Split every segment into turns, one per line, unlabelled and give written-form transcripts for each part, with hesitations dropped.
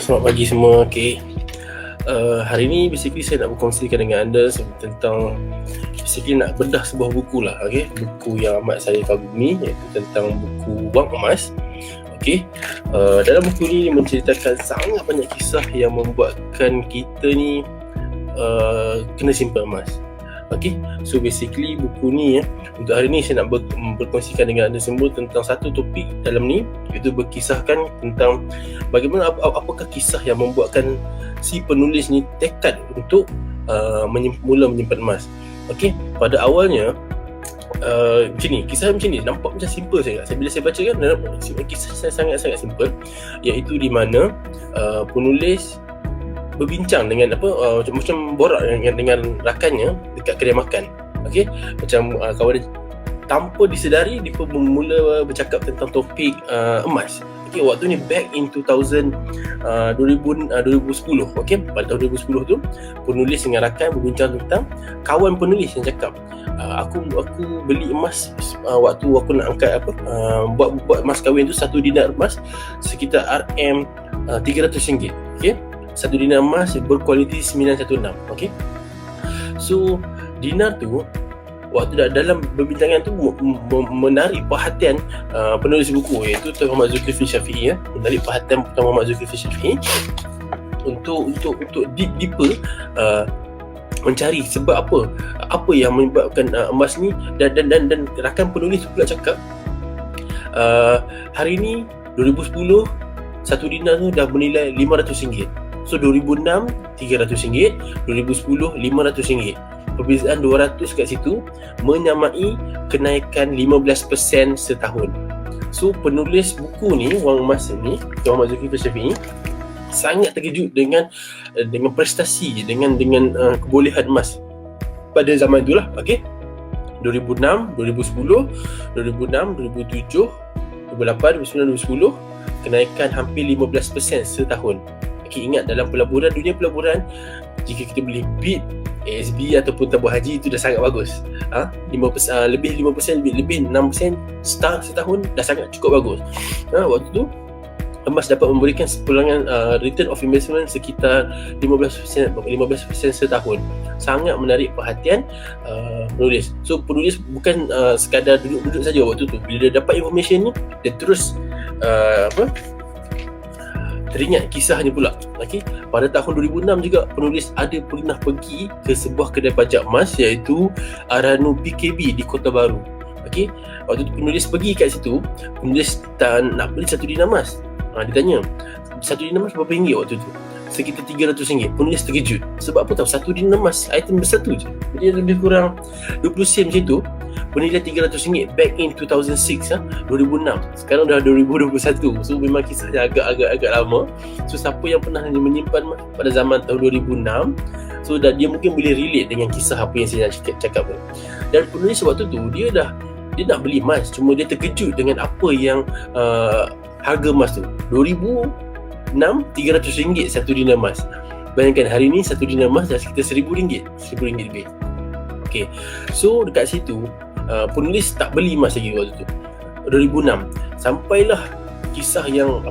Selamat pagi semua. Hari ni basically saya nak berkongsikan dengan anda tentang basically nak bedah sebuah buku lah. Buku yang amat saya kagumi, iaitu tentang buku Wang Emas. Dalam buku ni menceritakan sangat banyak kisah yang membuatkan kita ni kena simpan emas. So basically buku ni untuk hari ni saya nak berkongsikan dengan anda semua tentang satu topik dalam ni, iaitu berkisahkan tentang bagaimana apakah kisah yang membuatkan si penulis ni tekad untuk mula menyimpan emas. Pada awalnya kisah macam ni nampak macam simple saja. Bila saya baca kisah saya sangat-sangat simple, iaitu di mana penulis berbincang dengan macam borak dengan rakannya dekat kedai makan. Kawan dia tanpa disedari dia pun mula bercakap tentang topik emas. Waktu ni back in 2010. Pada tahun 2010 tu penulis dengan rakan berbincang tentang kawan penulis yang cakap, aku beli emas waktu aku nak angkat buat emas kahwin tu, 1 dinar emas sekitar RM300. Satu dinar emas berkualiti 916. So dinar tu waktu dalam perbincangan tu menarik perhatian penulis buku, iaitu Tuan Muhammad Zulkifli Syafi'i. Menarik perhatian Tuan Muhammad Zulkifli Syafi'i untuk deeper mencari sebab apa yang menyebabkan emas ni, dan rakan penulis pula cakap hari ni 2010 1 dinar tu dah bernilai RM500. So 2006 RM300, 2010 RM500. Perbezaan 200 kat situ menyamai kenaikan 15% setahun. So penulis buku ni, Wang Emas ni, Tuan Muhammad Zulkifli Syafi'i, sangat terkejut dengan prestasi, dengan kebolehan emas pada zaman itulah. 2006, 2010, 2006, 2007, 2008, 2009, 2010 kenaikan hampir 15% setahun. Ingat, dalam dunia pelaburan, jika kita boleh beat ASB ataupun tabung haji, itu dah sangat bagus. 5%, lebih 5%, lebih 6% setahun dah sangat cukup bagus. Waktu tu emas dapat memberikan sepulangan return of investment sekitar 15% setahun. Sangat menarik perhatian penulis. So penulis bukan sekadar duduk-duduk saja waktu tu. Bila dia dapat information ni, dia terus teringat kisahnya pula. Pada tahun 2006 juga penulis ada pernah pergi ke sebuah kedai pajak emas, iaitu Aranu PKB di Kota Baru. Waktu tu penulis pergi kat situ, penulis nak beli 1 dinar emas. Dia tanya, 1 dinar emas berapa ringgit waktu tu? Sekitar RM300. Penulis terkejut. Sebab apa tahu? 1 dinar emas, item bersatu je. Jadi lebih kurang 20 sen macam tu, bernilai RM300 back in 2006, 2006. Sekarang dah 2021. So memang kisahnya agak lama. So siapa yang pernah menyimpan emas pada zaman tahun 2006, so dia mungkin boleh relate dengan kisah apa yang saya nak cakap tu. Dan penulis waktu tu dia nak beli emas, cuma dia terkejut dengan apa yang harga emas tu. 2006 RM300 1 dinar emas. Bayangkan hari ni 1 dinar emas dah sekitar RM1,000 lebih. So dekat situ penulis tak beli emas lagi waktu tu, 2006. Sampailah kisah yang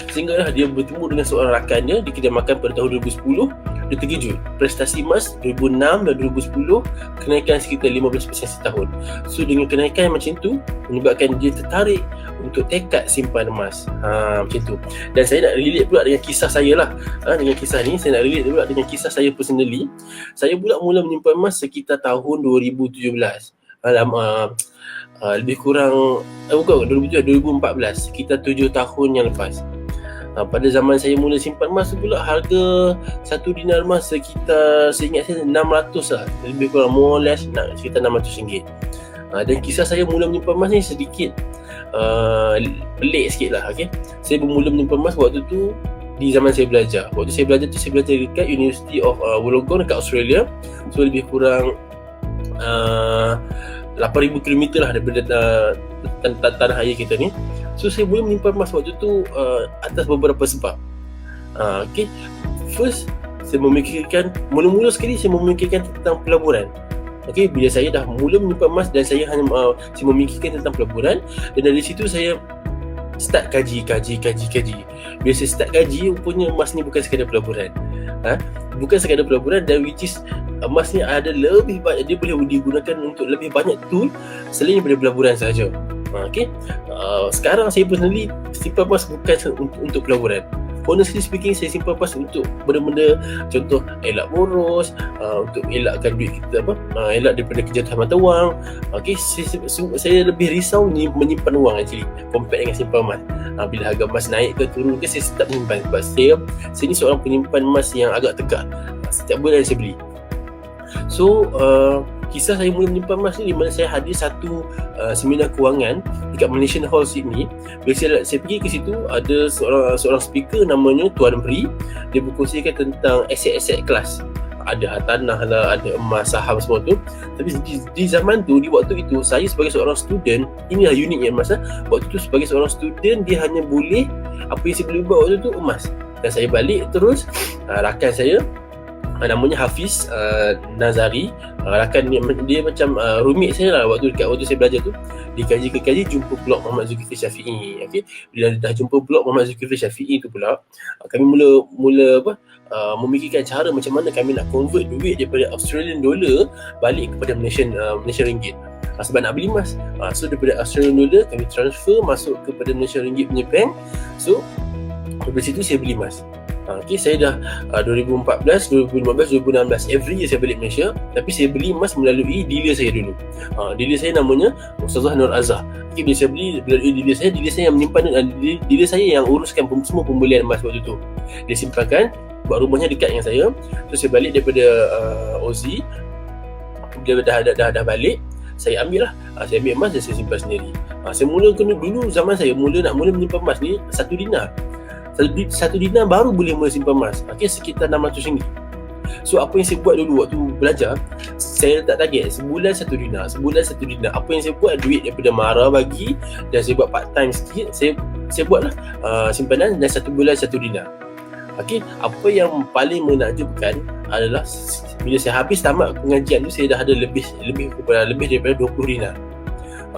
sehinggalah dia bertemu dengan seorang rakannya di kedai makan pada tahun 2010. Dia terkejut, prestasi emas 2006 dan 2010 kenaikan sekitar 15% setahun. So dengan kenaikan macam tu menyebabkan dia tertarik untuk tekad simpan emas. Macam tu. Dan saya nak relate pula dengan kisah saya lah. Dengan kisah ni saya nak relate pula dengan kisah saya personally. Saya pula mula menyimpan emas sekitar tahun 2017. Lebih kurang 2014, sekitar 7 tahun yang lepas. Pada zaman saya mula simpan emas tu pula, harga 1 dinar emas sekitar, saya ingat saya 600 lah, lebih kurang more or less sekitar RM600. Dan kisah saya mula menyimpan emas ni sedikit pelik sikit lah. Saya bermula menyimpan emas waktu tu di zaman saya belajar. Waktu saya belajar tu, saya belajar dekat University of Wollongong dekat Australia. So lebih kurang 8,000 km lah daripada tanah air kita ni. So saya boleh menyimpan emas waktu tu atas beberapa sebab. First, saya memikirkan, mula-mula sekali saya memikirkan tentang pelaburan. Bila saya dah mula menyimpan emas dan saya hanya saya memikirkan tentang pelaburan, dan dari situ saya start kaji. Bila saya start kaji, rupanya emas ni bukan sekadar pelaburan. Bukan sekadar pelaburan, dan which is emas ni ada lebih banyak, dia boleh digunakan untuk lebih banyak tool selain daripada pelaburan sahaja. Sekarang saya personally simpan emas bukan untuk pelaburan. Honestly speaking, saya simpan emas untuk benda-benda, contoh elak boros, untuk elakkan duit kita elak daripada kejatuhan mata wang. Saya lebih risau menyimpan wang actually compare dengan simpan emas. Bila harga emas naik ke turun ke, saya start menyimpan. Sebab saya ni seorang penyimpan emas yang agak tegak. Setiap bulan saya beli. So kisah saya mula menyimpan emas ni di mana saya hadir satu seminar kewangan dekat Malaysian Hall Sydney. Bila saya pergi ke situ, ada seorang speaker namanya Tuan Pri. Dia berkongsikan tentang aset-aset kelas. Ada hartanah lah, ada emas, saham, semua tu. Tapi di zaman tu, di waktu itu, saya sebagai seorang student, inilah uniknya emas. Waktu tu sebagai seorang student, dia hanya boleh, apa yang saya boleh buat waktu tu, emas. Dan saya balik terus, rakan saya namanya Hafiz Nazari, rakan dia macam roommate saya lah waktu saya belajar tu. Dikaji jumpa blog Muhammad Zulkifli Syafi'i. Bila dah jumpa blog Muhammad Zulkifli Syafi'i tu pula, kami mula memikirkan cara macam mana kami nak convert duit daripada Australian dollar balik kepada Malaysian ringgit. Sebab nak beli emas, so daripada Australian dollar kami transfer masuk kepada Malaysian ringgit punya bank. So dari situ saya beli emas. Saya dah 2014, 2015, 2016 every year saya balik Malaysia, tapi saya beli emas melalui dealer saya dulu. Dealer saya namanya Ustazah Nur Azhar. Bila saya beli melalui dealer saya yang menyimpan, dealer saya yang uruskan semua pembelian emas waktu tu. Dia simpankan, buat rumahnya dekat dengan saya. Terus saya balik daripada Aussie. Bila dah balik, saya ambil lah. Saya ambil emas dan saya simpan sendiri. Saya dulu zaman saya nak mula menyimpan emas ni 1 dinar. 1 dinar baru boleh mula simpan emas. Sekitar RM600. So apa yang saya buat dulu waktu belajar, saya letak target sebulan 1 dinar. Apa yang saya buat, duit daripada Mara bagi, dan saya buat part time sikit. Saya buatlah simpanan, dan 1 bulan 1 dinar. Apa yang paling menakjubkan adalah bila saya habis tamat pengajian tu, saya dah ada lebih daripada 20 dinar.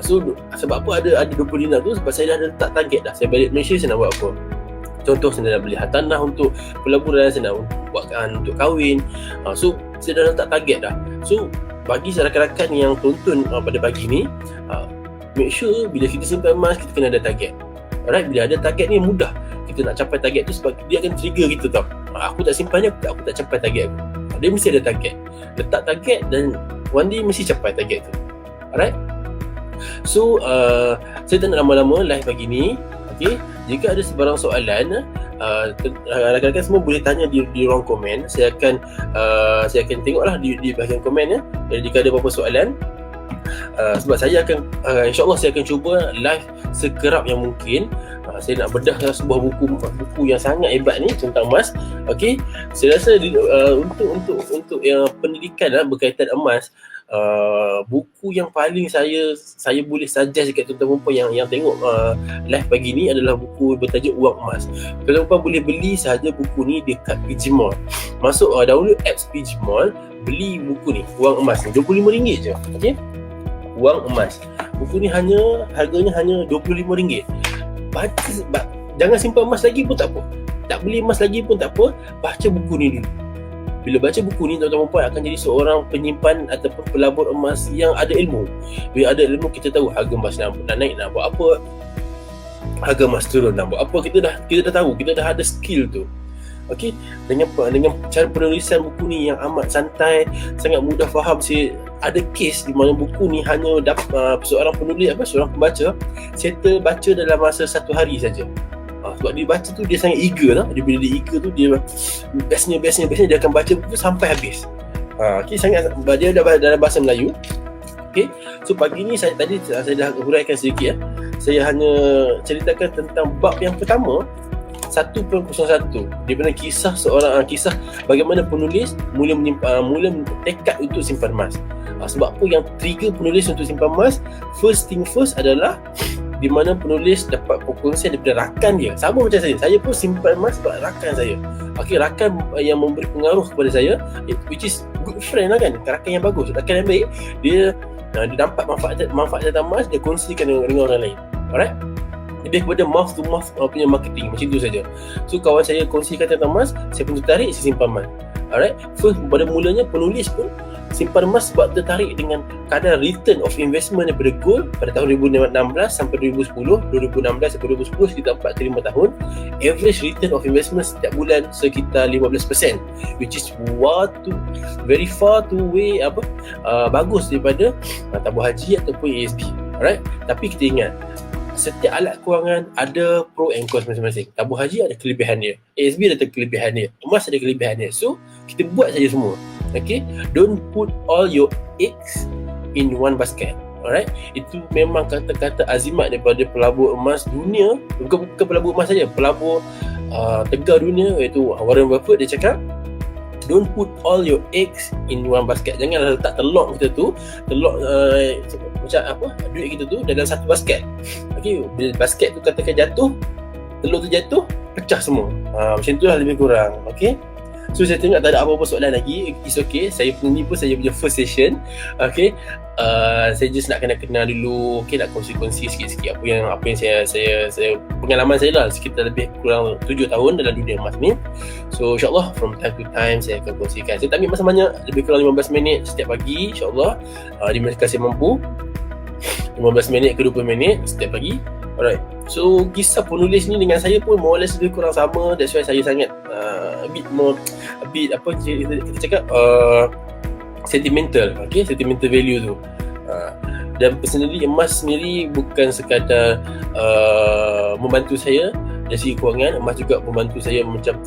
So sebab apa ada 20 dinar tu? Sebab saya dah ada letak target dah. Saya balik Malaysia, saya nak buat apa? Contoh, saya nak beli hartanah untuk pelaburan, saya nak buatkan untuk kahwin. So saya dah letak target dah. So bagi rakan-rakan yang tonton pada pagi ni, make sure bila kita simpan emas, kita kena ada target. Alright, bila ada target ni mudah kita nak capai target tu, sebab dia akan trigger kita tau. Aku tak simpannya, aku tak capai target aku. Dia mesti ada target. Letak target dan one day mesti capai target tu. Alright. So saya tak nak lama-lama live pagi ni. Jika ada sebarang soalan, rakan-rakan semua boleh tanya di ruang komen. Saya akan tengoklah di bahagian komen ya. Jadi jika ada apa-apa soalan, sebab saya akan insya-Allah saya akan cuba live sekerap yang mungkin. Saya nak bedah sebuah buku yang sangat hebat ni tentang emas. Saya rasa untuk yang pendidikan berkaitan emas, buku yang paling saya boleh suggest dekat tuan-tuan perempuan yang tengok live pagi ni adalah buku bertajuk Wang Emas. Tuan-tuan boleh beli sahaja buku ni dekat PG Mall. Masuk download apps PG Mall, beli buku ni Wang Emas ni RM25 je. Wang Emas. Buku ni harganya hanya RM25. Baca, jangan simpan emas lagi pun tak apa. Tak beli emas lagi pun tak apa. Baca buku ni dulu. Bila baca buku ni, tuan-tuan perempuan akan jadi seorang penyimpan ataupun pelabur emas yang ada ilmu. Bila ada ilmu, kita tahu harga emas nak naik, nak buat apa, harga emas turun nak buat apa. Kita dah tahu, kita dah ada skill tu. Dengan cara penulisan buku ni yang amat santai, sangat mudah faham. Saya ada case di mana buku ni hanya seorang penulis, seorang pembaca settle baca dalam masa 1 hari saja. Sebab dia baca tu, dia sangat eager lah. Bila dia eager tu, dia bestnya dia akan baca buku sampai habis. Sangat, dia dah dalam bahasa Melayu. So pagi ni saya dah huraikan sedikit. Saya hanya ceritakan tentang bab yang pertama, 1.01, di mana kisah bagaimana penulis mula tekad untuk simpan emas. Sebab apa yang trigger penulis untuk simpan emas? First thing first adalah di mana penulis dapat perkongsian daripada rakan dia. Sama macam saya pun simpan emas sebab rakan saya. Rakan yang memberi pengaruh kepada saya, which is good friend lah kan, rakan yang bagus, rakan yang baik. Dia nampak manfaat tentang emas, dia kongsikan dengan orang lain. Alright. lebih kepada mouth to mouth punya marketing, macam tu saja. So kawan saya kongsikan tentang emas, saya pun tertarik, saya simpan emas. Alright, first pada mulanya penulis pun simpan emas sebab tertarik dengan kadar return of investment daripada gold pada tahun 2016 sampai 2010. 2016 sampai 2010 sekitar 4 ke 5 tahun, average return of investment setiap bulan sekitar 15%, which is very far too way bagus daripada tabung haji ataupun ASB. Alright, tapi kita ingat setiap alat kewangan ada pro and cons masing-masing. Tabung haji ada kelebihan dia, ASB ada kelebihan dia, emas ada kelebihan dia. So kita buat saja semua. Okay, don't put all your eggs in one basket. Alright, itu memang kata-kata azimat daripada pelabur emas dunia, bukan pelabur emas saja, pelabur tegar dunia, iaitu Warren Buffett. Dia cakap, don't put all your eggs in one basket. Janganlah letak telur kita tu, duit kita tu dalam satu basket. Okay, bila basket tu katakan jatuh, telur tu jatuh, pecah semua. Macam tu lah lebih kurang. Okay, so saya tengok tak ada apa-apa soalan lagi. It's okay, saya punya first session. Okay, saya just nak kenal dulu. Okay, nak kongsi sikit-sikit apa yang saya pengalaman saya lah, sekitar lebih kurang 7 tahun dalam dunia emas ni. So insyaAllah from time to time saya akan kongsikan. Saya tak ambil masa banyak, lebih kurang 15 minit setiap pagi insyaAllah, di mana saya mampu 15 minit ke 20 minit setiap pagi. Alright, so kisah penulis ni dengan saya pun more or less lebih kurang sama. That's why saya sangat kita cakap sentimental. Okay, sentimental value tu. Dan personally emas sendiri bukan sekadar membantu saya dari segi kewangan, emas juga membantu saya macam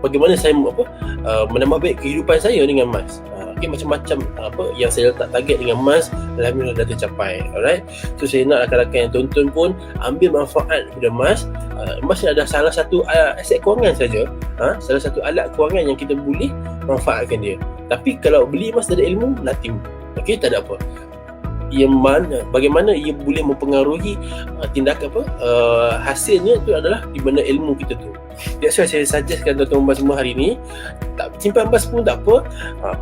bagaimana saya menambah baik kehidupan saya dengan emas. Okay, macam-macam yang saya letak target dengan emas, alhamdulillah dah tercapai. Alright, so saya nak rakan-rakan yang tonton pun ambil manfaat daripada emas. Emas ni adalah salah satu aset kewangan saja, salah satu alat kewangan yang kita boleh manfaatkan dia. Tapi kalau beli emas tak ada ilmu, nothing. Okay, tak ada apa. Bagaimana ia boleh mempengaruhi tindakan hasilnya itu adalah di mana ilmu kita tu. That's why saya suggestkan tuan-tuan semua hari ni, tak simpan emas pun tak apa,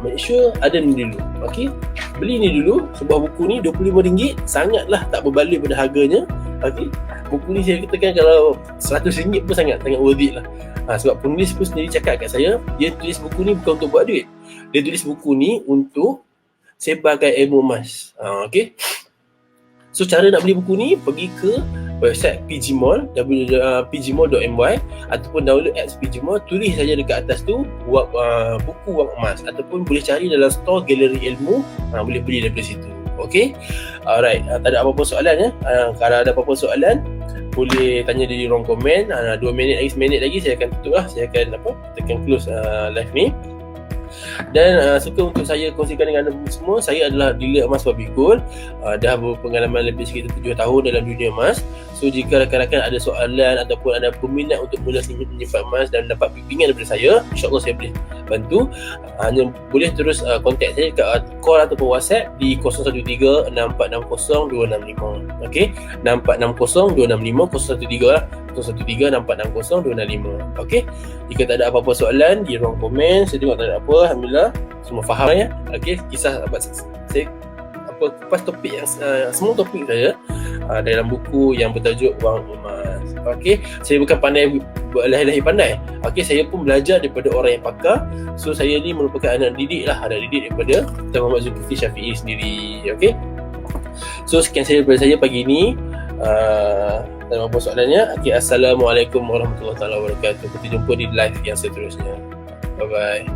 make sure ada ni dulu. Okay, beli ni dulu. Sebuah buku ni RM25 sangatlah tak berbaloi pada harganya. Okay, buku ni saya katakan kalau RM100 pun sangat worth it lah. Sebab penulis pun sendiri cakap kat saya, dia tulis buku ni bukan untuk buat duit, dia tulis buku ni untuk sebarkan ilmu emas. Okay, so cara nak beli buku ni, pergi ke website PG Mall, pgmall.my, ataupun download apps PG Mall, tulis saja dekat atas tu buku wang emas, ataupun boleh cari dalam store galeri ilmu, boleh beli daripada situ. Okay, alright, tak ada apa-apa soalan ya. Kalau ada apa-apa soalan boleh tanya di ruang komen. 2 minit lagi, 1 minit lagi saya akan tutup lah. Saya akan kita akan close live ni. Dan suka untuk saya kongsikan dengan anda semua, saya adalah dealer emas Babi Gold, dah berpengalaman lebih sekitar 7 tahun dalam dunia emas. So jika rakan-rakan ada soalan ataupun ada peminat untuk mula menyimpan emas dan dapat bimbingan daripada saya, insyaAllah saya boleh bantu. Hanya boleh terus contact saya kat call ataupun WhatsApp di 013-6460-265. Okay, 6460-265, 013-6460-265. Okay, jika tak ada apa-apa soalan di ruang komen, saya tengok tak ada apa, alhamdulillah semua faham ya. Okay, kisah saya kupas topik yang semua topik saya dalam buku yang bertajuk Wang Emas. Okay, saya bukan pandai lahir pandai. Okay, saya pun belajar daripada orang yang pakar. So saya ni merupakan anak didik daripada Tuan Muhammad Zulkifli Syafi'i sendiri. Okay, so sekian saja daripada saya pagi ni. Tak ada apa soalannya. Okay, Assalamualaikum warahmatullahi wabarakatuh. Kita jumpa di live yang seterusnya. Bye bye.